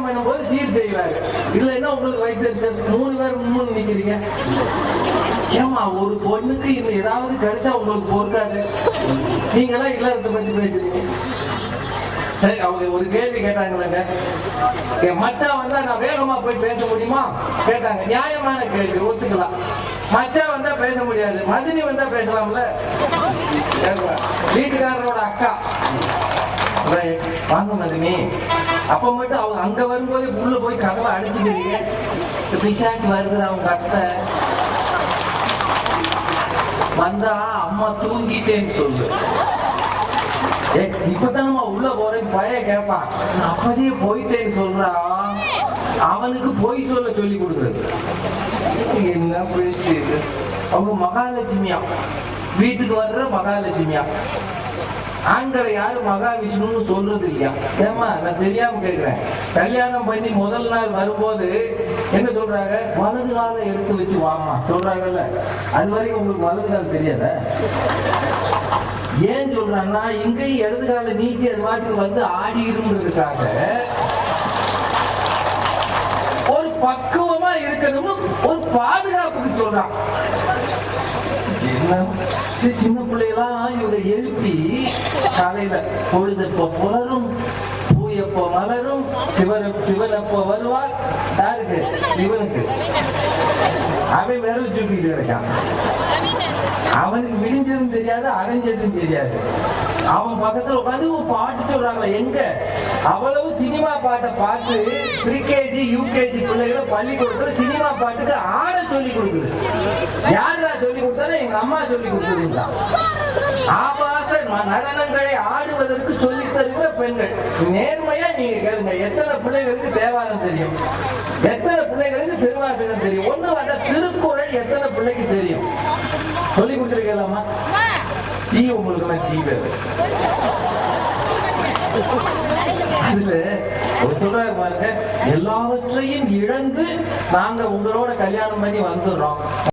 கல்யாணம் பண்ணும் போது சீர் செய்வாரு. இல்லைன்னா உங்களுக்கு வயிற்று 3 பேர் முன்னு நிக்கிறீங்க. ஏமா ஒரு பொண்ணுக்கு இன்னும் ஏதாவது கிடைச்சா உங்களுக்கு பொறுக்காது. நீங்களாம் இல்லறத்தை பத்தி பேசுறீங்க. சரி, அவங்க ஒரு கேள்வி கேட்டாங்களேங்க, என் மச்சான் வந்தா நான் வேகமா போய் பேச முடியுமா கேட்டாங்க. நியாயமான கேள்வி, ஒத்துக்கலாம். மச்சான் வந்தா பேச முடியாது, மதினி வந்தா பேசலாம்ல. வீட்டுக்காரரோட அக்கா வாங்க மதினி, அப்ப மட்டும் அவங்க அங்க வரும்போது உள்ள போய் கதவை அடிச்சுக்கிறீங்க. பிசாச்சு வருது அவங்க அத்தை வந்தா அம்மா தூங்கிட்டேன்னு சொல்லு. இப்பதானமா உள்ள போறேன்னு பழைய கேட்பான். அப்பதே போயிட்டேன்னு சொல்றான். அவனுக்கு போய் சொல்ல சொல்லி கொடுக்குறது. என்ன பேச்சு? அவங்க மகாலட்சுமியா, வீட்டுக்கு வர்ற மகாலட்சுமியா. ஆண்களை யாரும் மகாவிஷ்ணுன்னு சொல்றது இல்லையா? ஏமா நான் தெரியாம கேட்கிறேன். கல்யாணம் பண்ணி முதல் நாள் வரும்போது என்ன சொல்றாங்க? வலது காலை எடுத்து வச்சு வாமா சொல்றாங்கல்ல. அது வரைக்கும் உங்களுக்கு வலது கால் தெரியாத? ஏன் சொல்றாங்கன்னா, இங்கேயும் இடது கால நீக்கி அது மாட்டுக்கு வந்து ஆடிருக்காக ஒரு பக்குவமா இருக்கணும்னு ஒரு பாதுகாப்புக்கு சொல்றான். சின்ன பிள்ளைகளாம் இவரை எழுப்பி காலையில பொழுது புலரும், பூ எப்போ மலரும், சிவன் எப்போ வருவார். யாருக்கு? இவனுக்கு. அவன் விரல் சுப்பிட்டு கிடைக்கான். அவனுக்கு விடிஞ்சதும் தெரியாது, அடைஞ்சதும் தெரியாது. அவன் பக்கத்துல உட்காந்து பாட்டு சொல்றாங்க. எங்க அவ்வளவு சினிமா பாட்டை பார்த்து ப்ரீகேஜி யூகேஜி பிள்ளைகளை பள்ளிக்கூடத்துல சினிமா பாட்டுக்கு ஆட சொல்லி கொடுக்குது. யாரா சொல்லி கொடுத்தாலும் எங்க அம்மா சொல்லி கொடுக்குறீங்களா? ஆபாச நடனங்களை ஆடுவதற்கு சொல்லி தருகிற பெண்கள். நேர்மையா நீங்க கேளுங்க, எத்தனை பிள்ளைகளுக்கு தேவாரம் தெரியும்? எத்தனை பிள்ளைகளுக்கு திருவாசகம் தெரியும்? ஒண்ணு வந்த திருக்குறள் எத்தனை பிள்ளைக்கு தெரியும்? சொல்லி கொடுத்துருக்கலாமா? டீ உங்களுக்கு டீ வேறு. அதுல ஒரு சொல்றாரு பாருங்க, எல்லாவற்றையும் இழந்து நாங்க உங்களோட கல்யாணம் பண்ணி வந்துடுறோம்.